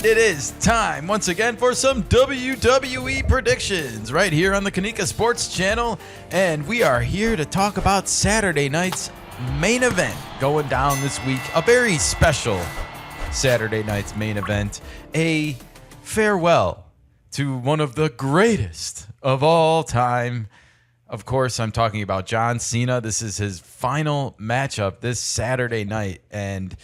It is time once again for some WWE predictions right here on the Kenikka Sports channel. And we are here to talk about Saturday night's main event going down this week. A very special Saturday night's main event. A farewell to one of the greatest of all time. Of course, I'm talking about John Cena. This is his final matchup this Saturday night. And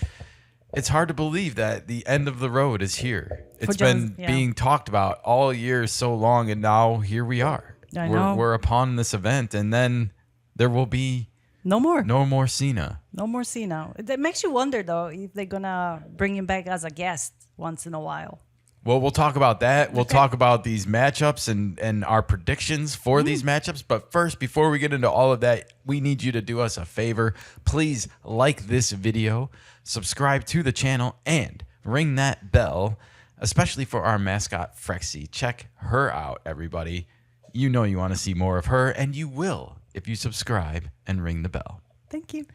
it's hard to believe that the end of the road is here. It's been being talked about all year so long, and now here we are. We're upon this event, and then there will be no more Cena. No more Cena. It makes you wonder, though, if they're going to bring him back as a guest once in a while. Well, we'll talk about that. We'll talk about these matchups and our predictions for these matchups. But first, before we get into all of that, we need you to do us a favor. Please like this video, subscribe to the channel, and ring that bell, especially for our mascot, Frexy. Check her out, everybody. You know you want to see more of her, and you will if you subscribe and ring the bell. Thank you.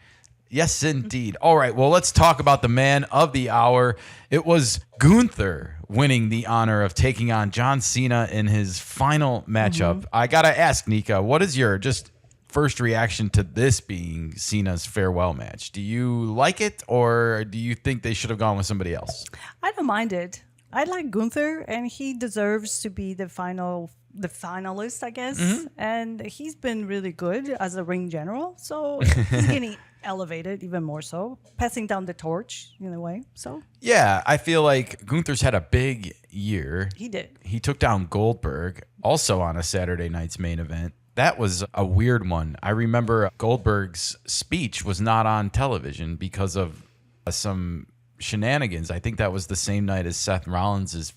Yes, indeed. All right, well, let's talk about the man of the hour. It was Gunther winning the honor of taking on John Cena in his final matchup. I got to ask, Nika, what is your just first reaction to this being Cena's farewell match? Do you like it, or do you think they should have gone with somebody else? I don't mind it. I like Gunther, and he deserves to be the finalist, I guess. And he's been really good as a ring general, so he's getting elevated even more so, passing down the torch in a way. So yeah, I feel like Gunther's had a big year. He did. He took down Goldberg also on a Saturday night's main event. That was a weird one. I remember Goldberg's speech was not on television because of some shenanigans. I think that was the same night as Seth Rollins'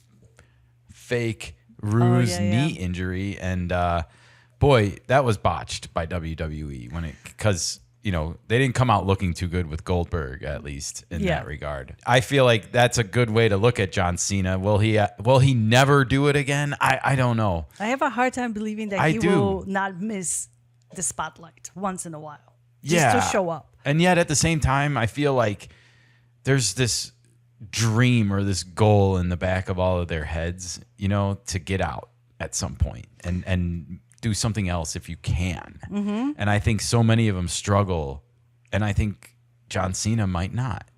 fake ruse knee injury, and boy, that was botched by WWE because they didn't come out looking too good with Goldberg, at least in that regard. I feel like that's a good way to look at John Cena. Will he never do it again? I don't know. I have a hard time believing that he will not miss the spotlight once in a while. Just to show up. And yet at the same time, I feel like there's this dream or this goal in the back of all of their heads, to get out at some point and do something else if you can. And I think so many of them struggle, and I think John Cena might not.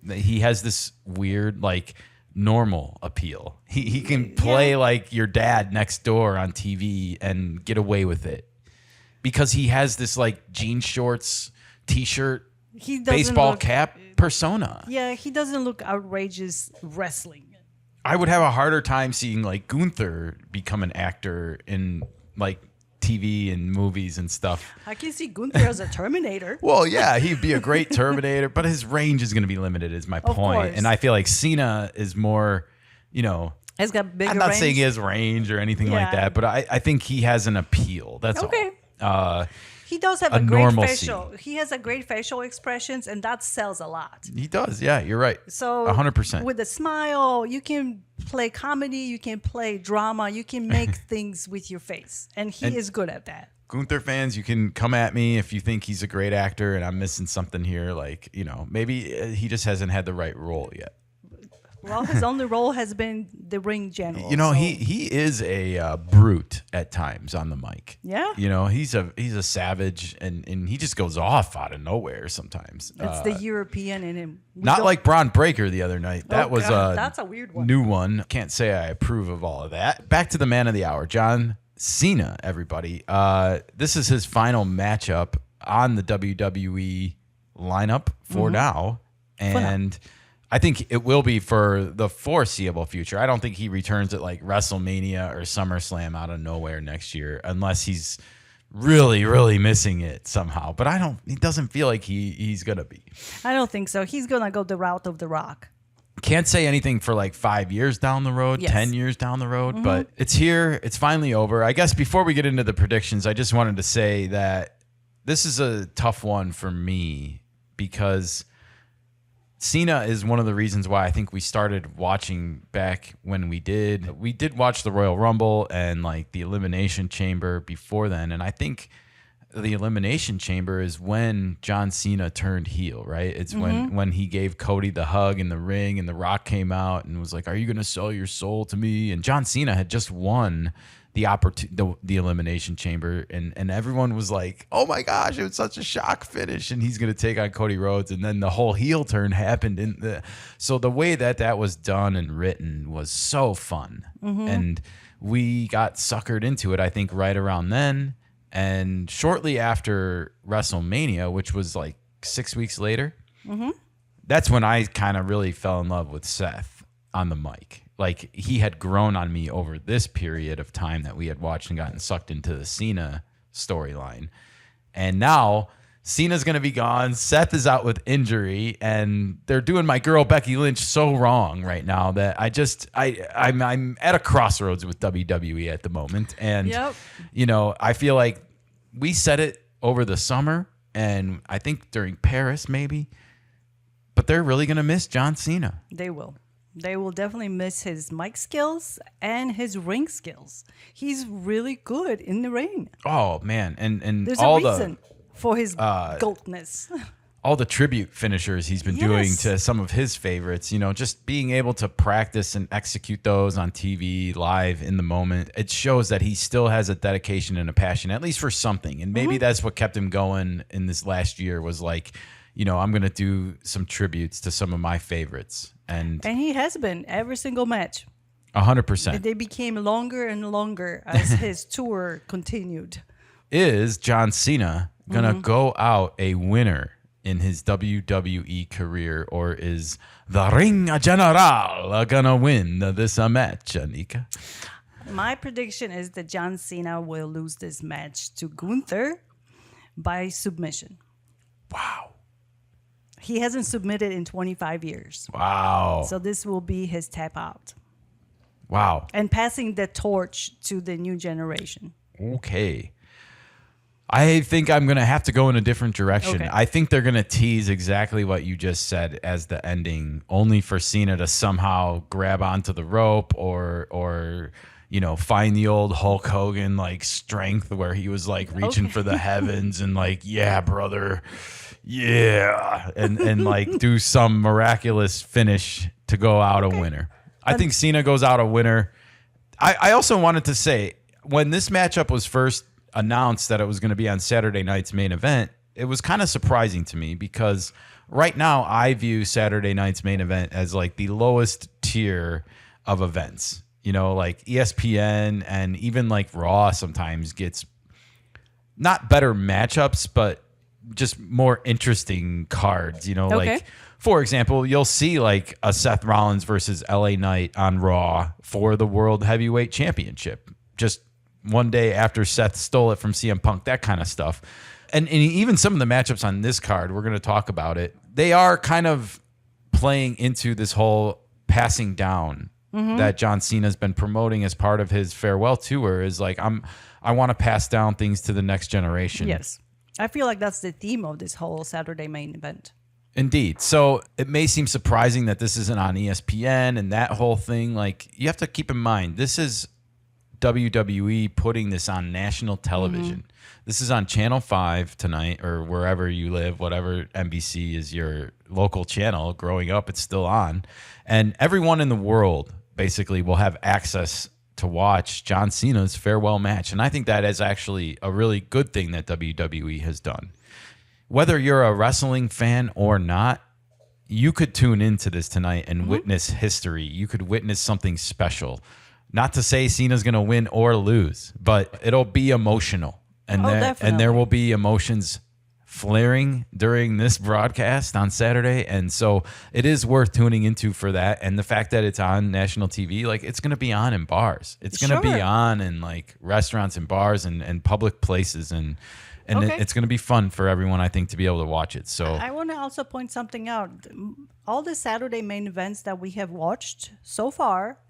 He has this weird, normal appeal. He can play like your dad next door on TV and get away with it because he has this jean shorts, t-shirt, baseball cap persona. Yeah, he doesn't look outrageous wrestling. I would have a harder time seeing Gunther become an actor in TV and movies and stuff. I can see Gunther as a Terminator. Well, yeah, he'd be a great Terminator, but his range is going to be limited, is my point. And I feel like Cena is more, has got bigger I'm not range. saying he has range or anything like that, but I think he has an appeal. That's all. He does have a great facial. He has a great facial expressions, and that sells a lot. He does. Yeah, you're right. So 100%. With a smile, you can play comedy, you can play drama, you can make things with your face, and he is good at that. Gunther fans, you can come at me if you think he's a great actor and I'm missing something here. Maybe he just hasn't had the right role yet. Well, his only role has been the ring general. He is a brute at times on the mic. Yeah. He's a savage, and he just goes off out of nowhere sometimes. It's the European in him. Not like Braun Breaker the other night. That was that's a weird one. New one. Can't say I approve of all of that. Back to the man of the hour, John Cena, everybody. This is his final matchup on the WWE lineup for now. And I think it will be for the foreseeable future. I don't think he returns at WrestleMania or SummerSlam out of nowhere next year unless he's really, really missing it somehow. But he doesn't feel like he's going to be. I don't think so. He's going to go the route of The Rock. Can't say anything for 5 years down the road, 10 years down the road, but it's here. It's finally over. I guess before we get into the predictions, I just wanted to say that this is a tough one for me because Cena is one of the reasons why I think we started watching back when we did. We did watch the Royal Rumble and the Elimination Chamber before then, and I think the Elimination Chamber is when John Cena turned heel, right? It's when he gave Cody the hug in the ring and The Rock came out and was like, "Are you going to sell your soul to me?" And John Cena had just won the Elimination Chamber, and everyone was like, "Oh my gosh, it was such a shock finish, and he's going to take on Cody Rhodes." And then the whole heel turn happened. So the way that was done and written was so fun. And we got suckered into it, I think, right around then. And shortly after WrestleMania, which was like 6 weeks later, that's when I kind of really fell in love with Seth on the mic. Like, he had grown on me over this period of time that we had watched and gotten sucked into the Cena storyline. And now Cena's going to be gone. Seth is out with injury, and they're doing my girl Becky Lynch so wrong right now that I'm at a crossroads with WWE at the moment. And, you know, I feel like we said it over the summer, and I think during Paris maybe, but they're really going to miss John Cena. They will. They will definitely miss his mic skills and his ring skills. He's really good in the ring. Oh, man. And there's all a reason for his goatness. All the tribute finishers he's been doing to some of his favorites, you know, just being able to practice and execute those on TV live in the moment. It shows that he still has a dedication and a passion, at least for something. And maybe that's what kept him going in this last year, was like, you know, I'm going to do some tributes to some of my favorites. And he has been every single match. 100%. They became longer and longer as his tour continued. Is John Cena going to go out a winner in his WWE career, or is the Ring General going to win this match, Anika? My prediction is that John Cena will lose this match to Gunther by submission. Wow. He hasn't submitted in 25 years. Wow. So this will be his tap out. Wow. And passing the torch to the new generation. Okay. I think I'm going to have to go in a different direction. Okay. I think they're going to tease exactly what you just said as the ending, only for Cena to somehow grab onto the rope or you know, find the old Hulk Hogan like strength where he was like reaching for the heavens and like, yeah, brother. Yeah. And like do some miraculous finish to go out a winner. I think Cena goes out a winner. I also wanted to say, when this matchup was first announced that it was going to be on Saturday night's main event, it was kind of surprising to me, because right now I view Saturday night's main event as like the lowest tier of events. You know, like ESPN and even like Raw sometimes gets not better matchups, but just more interesting cards. You know, like, for example, you'll see like a Seth Rollins versus LA Knight on Raw for the World Heavyweight Championship, just one day after Seth stole it from CM Punk, that kind of stuff. And even some of the matchups on this card, we're going to talk about it, they are kind of playing into this whole passing down that John Cena's been promoting as part of his farewell tour, is like, I want to pass down things to the next generation. Yes. I feel like that's the theme of this whole Saturday main event. Indeed. So it may seem surprising that this isn't on ESPN and that whole thing. Like, you have to keep in mind, this is WWE putting this on national television. This is on Channel 5 tonight, or wherever you live, whatever NBC is your local channel. Growing up, it's still on. And everyone in the world basically will have access to watch John Cena's farewell match. And I think that is actually a really good thing that WWE has done. Whether you're a wrestling fan or not, you could tune into this tonight and witness history. You could witness something special. Not to say Cena's going to win or lose, but it'll be emotional. And there will be emotions flaring during this broadcast on Saturday. And so it is worth tuning into for that. And the fact that it's on national TV, like, it's going to be on in bars. It's going to be on in like restaurants and bars and public places. And it's going to be fun for everyone, I think, to be able to watch it. So I want to also point something out. All the Saturday main events that we have watched so far,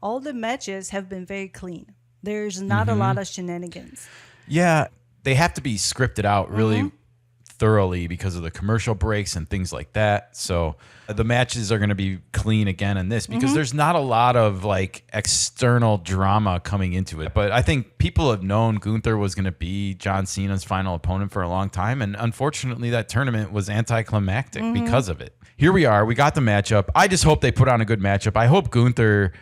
all the matches have been very clean. There's not a lot of shenanigans. Yeah, they have to be scripted out really thoroughly because of the commercial breaks and things like that. So the matches are going to be clean again in this because there's not a lot of like external drama coming into it. But I think people have known Gunther was going to be John Cena's final opponent for a long time. And unfortunately, that tournament was anticlimactic because of it. Here we are. We got the matchup. I just hope they put on a good matchup. I hope Gunther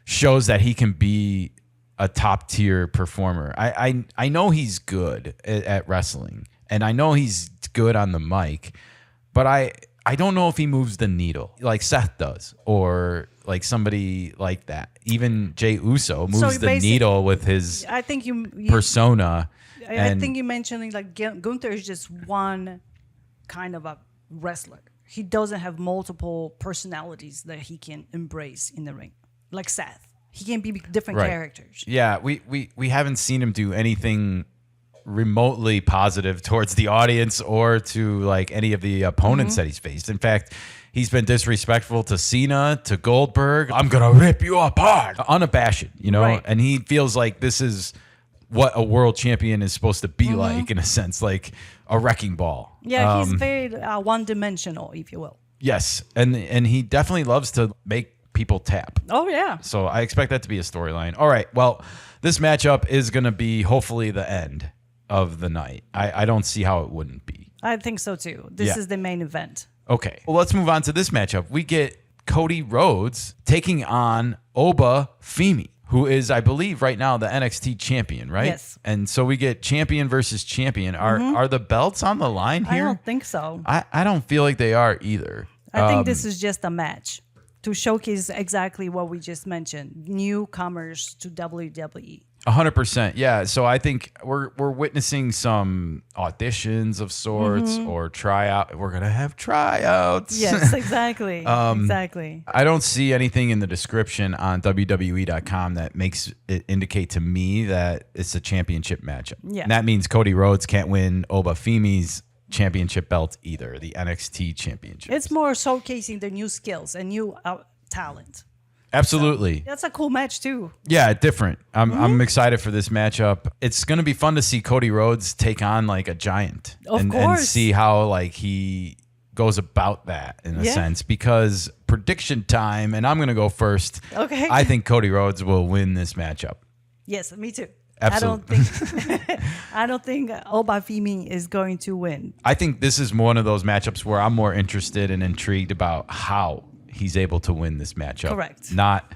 shows that he can be a top tier performer. I know he's good at wrestling, and I know he's good on the mic, but I don't know if he moves the needle like Seth does, or like somebody like that. Even Jey Uso moves the needle with his persona. I think you mentioned like Gunther is just one kind of a wrestler. He doesn't have multiple personalities that he can embrace in the ring, like Seth. He can be different characters. Yeah, we haven't seen him do anything remotely positive towards the audience or to like any of the opponents that he's faced. In fact, he's been disrespectful to Cena, to Goldberg. I'm gonna rip you apart, unabashed, you know. Right. And he feels like this is what a world champion is supposed to be like, in a sense, like a wrecking ball. Yeah, he's very one-dimensional, if you will. Yes, and he definitely loves to make people tap. Oh, yeah. So I expect that to be a storyline. All right, well, this matchup is going to be hopefully the end of the night. I don't see how it wouldn't be. I think so, too. This is the main event. Okay, well, let's move on to this matchup. We get Cody Rhodes taking on Oba Femi, who is, I believe, right now the NXT champion, right? Yes. And so we get champion versus champion. Are the belts on the line here? I don't think so. I don't feel like they are either. I think this is just a match to showcase exactly what we just mentioned, newcomers to WWE. 100%. Yeah. So I think we're witnessing some auditions of sorts or tryout. We're going to have tryouts. Yes, exactly. Exactly. I don't see anything in the description on WWE.com that makes it indicate to me that it's a championship matchup. Yeah. And that means Cody Rhodes can't win Oba Femi's championship belt either, the NXT championship. It's more showcasing the new skills and new talent. Absolutely. So that's a cool match too. Yeah, different. I'm excited for this matchup. It's going to be fun to see Cody Rhodes take on like a giant and see how like he goes about that in a sense, because prediction time, and I'm going to go first. Okay. I think Cody Rhodes will win this matchup. Yes, me too. Absolutely. I don't think Oba Femi is going to win. I think this is one of those matchups where I'm more interested and intrigued about how he's able to win this matchup. Correct. Not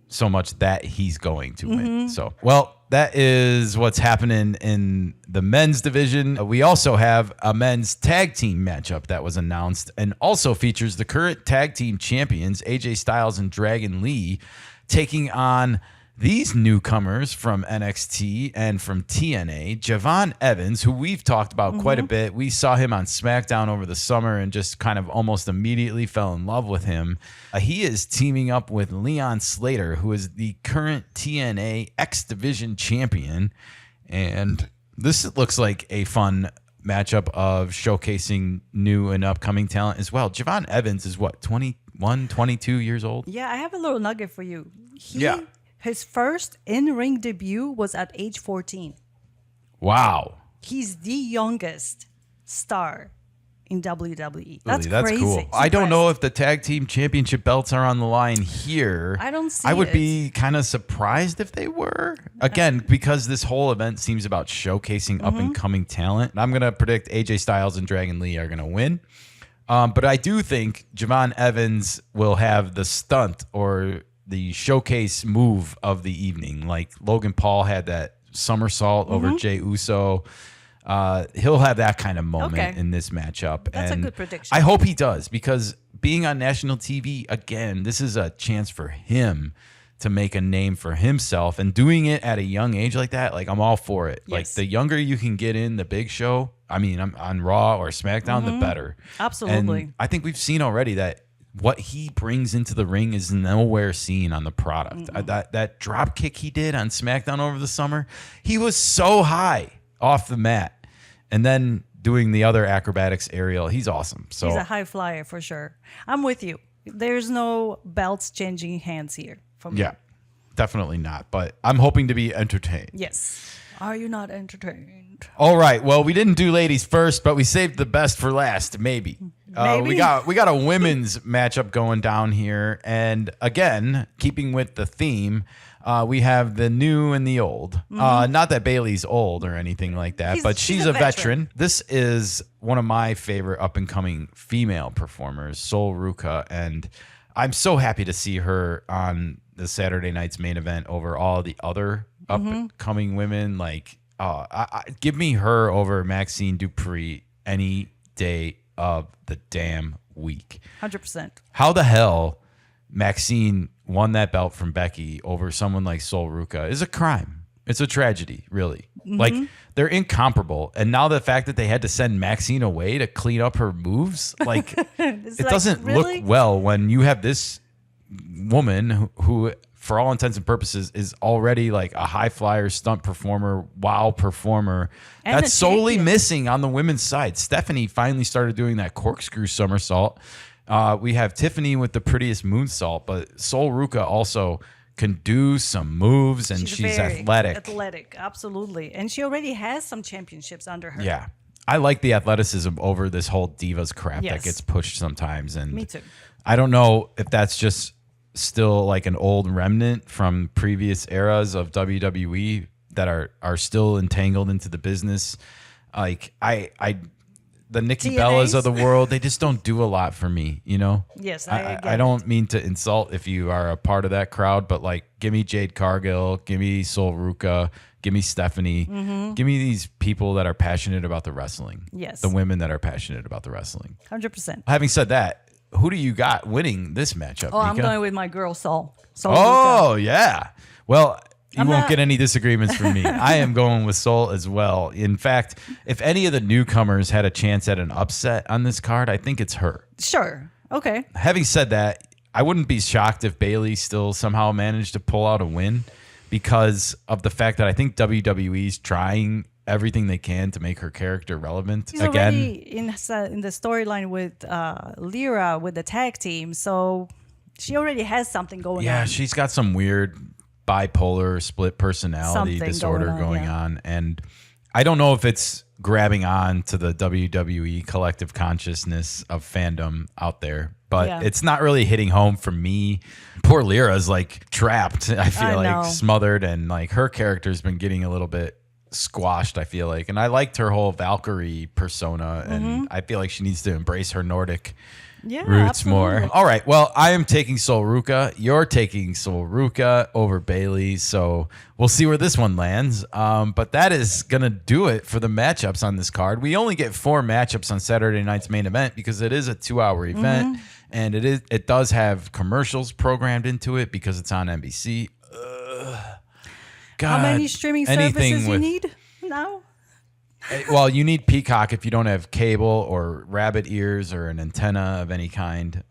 so much that he's going to win. So, well, that is what's happening in the men's division. We also have a men's tag team matchup that was announced and also features the current tag team champions, AJ Styles and Dragon Lee, taking on these newcomers from NXT and from TNA, Javon Evans, who we've talked about quite a bit. We saw him on SmackDown over the summer and just kind of almost immediately fell in love with him. He is teaming up with Leon Slater, who is the current TNA X Division champion. And this looks like a fun matchup of showcasing new and upcoming talent as well. Javon Evans is what, 21, 22 years old? Yeah, I have a little nugget for you. His first in-ring debut was at age 14. Wow. He's the youngest star in WWE. That's crazy. Cool. I don't know if the tag team championship belts are on the line here. I don't see I would be kind of surprised if they were. Again, because this whole event seems about showcasing up-and-coming talent. I'm going to predict AJ Styles and Dragon Lee are going to win. But I do think Javon Evans will have the stunt or the showcase move of the evening. Like Logan Paul had that somersault over Jey Uso. He'll have that kind of moment in this matchup. That's a good prediction. I hope he does, because being on national TV, again, this is a chance for him to make a name for himself, and doing it at a young age like that, like I'm all for it. Yes. Like the younger you can get in the big show, I mean, I'm on Raw or SmackDown, the better. Absolutely. And I think we've seen already that what he brings into the ring is nowhere seen on the product. That drop kick he did on SmackDown over the summer, he was so high off the mat. And then doing the other acrobatics aerial, he's awesome. So he's a high flyer for sure. I'm with you. There's no belts changing hands here for me. Yeah, definitely not. But I'm hoping to be entertained. Yes, Are you not entertained? All right. Well, we didn't do ladies first, but we saved the best for last. Maybe. Maybe. We got a women's matchup going down here, and again, keeping with the theme, we have the new and the old. Not that Bayley's old or anything like that, but she's a veteran. This is one of my favorite up and coming female performers, Sol Ruca, and I'm so happy to see her on the Saturday night's main event over all the other up and coming women. Like, give me her over Maxine Dupree any day of the damn week. 100%. How the hell Maxine won that belt from Becky over someone like Sol Ruca is a crime. It's a tragedy, really. Like, they're incomparable. And now the fact that they had to send Maxine away to clean up her moves, like, it doesn't look well when you have this woman who, for all intents and purposes, is already like a high flyer, stunt performer, wow performer. And that's solely missing on the women's side. Stephanie finally started doing that corkscrew somersault. We have Tiffany with the prettiest moonsault, but Sol Ruca also can do some moves, and she's athletic. Athletic, absolutely. And she already has some championships under her. Yeah. I like the athleticism over this whole divas crap that gets pushed sometimes. And me too. I don't know if that's just still like an old remnant from previous eras of WWE that are still entangled into the business. Like the Nikki Bellas of the world, they just don't do a lot for me, you know? Yes, I don't mean to insult if you are a part of that crowd, but like, give me Jade Cargill, give me Sol Ruca, give me Stephanie, give me these people that are passionate about the wrestling. Yes. The women that are passionate about the wrestling. 100%. Having said that, who do you got winning this matchup, Oh, I'm Nika? going with my girl, Sol Oh, Ruca. yeah. Well, you won't get any disagreements from me. I am going with Sol as well. In fact, if any of the newcomers had a chance at an upset on this card, I think it's her. Sure. Okay. Having said that, I wouldn't be shocked if Bayley still somehow managed to pull out a win because of the fact that I think WWE's trying everything they can to make her character relevant. She's already in the storyline with Lyra with the tag team, so she already has something going on. Yeah, she's got some weird bipolar split personality disorder going on. And I don't know if it's grabbing on to the WWE collective consciousness of fandom out there, but it's not really hitting home for me. Poor Lyra's like trapped, I feel like smothered, and like her character's been getting a little bit squashed, I feel like. And I liked her whole Valkyrie persona, and I feel like she needs to embrace her Nordic roots more. All right. Well, I am taking Sol Ruca. You're taking Sol Ruca over Bayley. So we'll see where this one lands. But that is going to do it for the matchups on this card. We only get 4 matchups on Saturday night's main event because it is a 2-hour event. And it does have commercials programmed into it because it's on NBC. God, how many streaming services you need now? Well, you need Peacock if you don't have cable or rabbit ears or an antenna of any kind.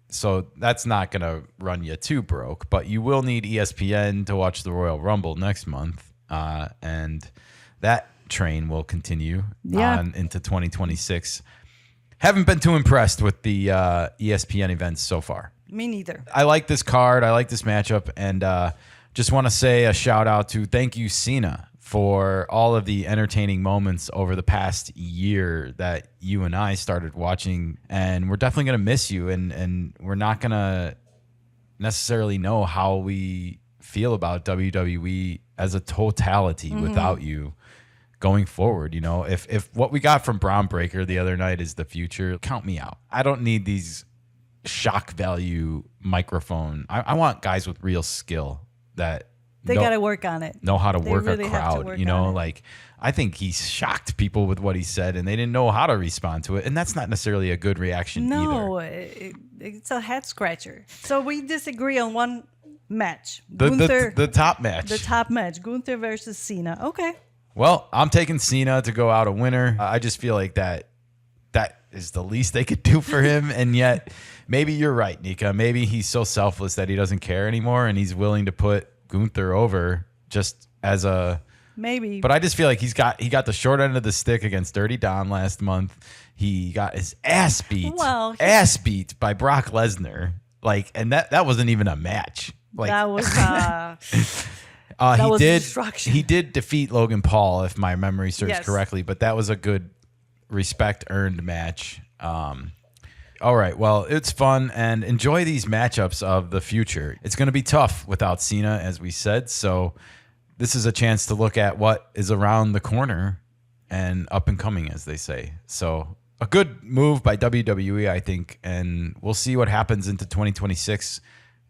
So that's not going to run you too broke. But you will need ESPN to watch the Royal Rumble next month. And that train will continue on into 2026. Haven't been too impressed with the ESPN events so far. Me neither. I like this card. I like this matchup. And just want to say a shout out to thank you, Cena, for all of the entertaining moments over the past year that you and I started watching. And we're definitely going to miss you. And we're not going to necessarily know how we feel about WWE as a totality without you going forward. You know, if what we got from Braun Breaker the other night is the future, count me out. I don't need these shock value microphone. I want guys with real skill that they got to work on it. Know how to work a crowd. You know, like I think he shocked people with what he said and they didn't know how to respond to it. And that's not necessarily a good reaction either. No, it's a head scratcher. So we disagree on one match. The top match. The top match. Gunther versus Cena. Okay. Well, I'm taking Cena to go out a winner. I just feel like that is the least they could do for him. And yet maybe you're right, Nika. Maybe he's so selfless that he doesn't care anymore and he's willing to put Gunther over just as a maybe. But I just feel like he got the short end of the stick against Dirty Don last month. He got his ass beat by Brock Lesnar. Like, and that wasn't even a match. Like, that was That was did. destruction. He did defeat Logan Paul, if my memory serves Yes. correctly, but that was a good respect earned match. All right, well, it's fun, and enjoy these matchups of the future. It's going to be tough without Cena, as we said, so this is a chance to look at what is around the corner and up and coming, as they say. So a good move by WWE, I think, and we'll see what happens into 2026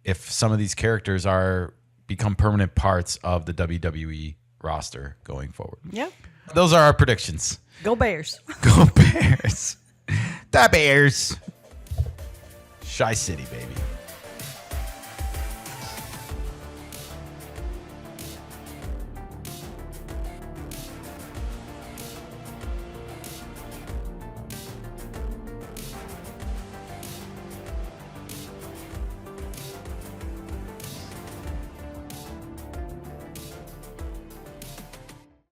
if some of these characters become permanent parts of the WWE roster going forward. Yeah. Those are our predictions. Go Bears. Go Bears. The Bears. Shy City, baby.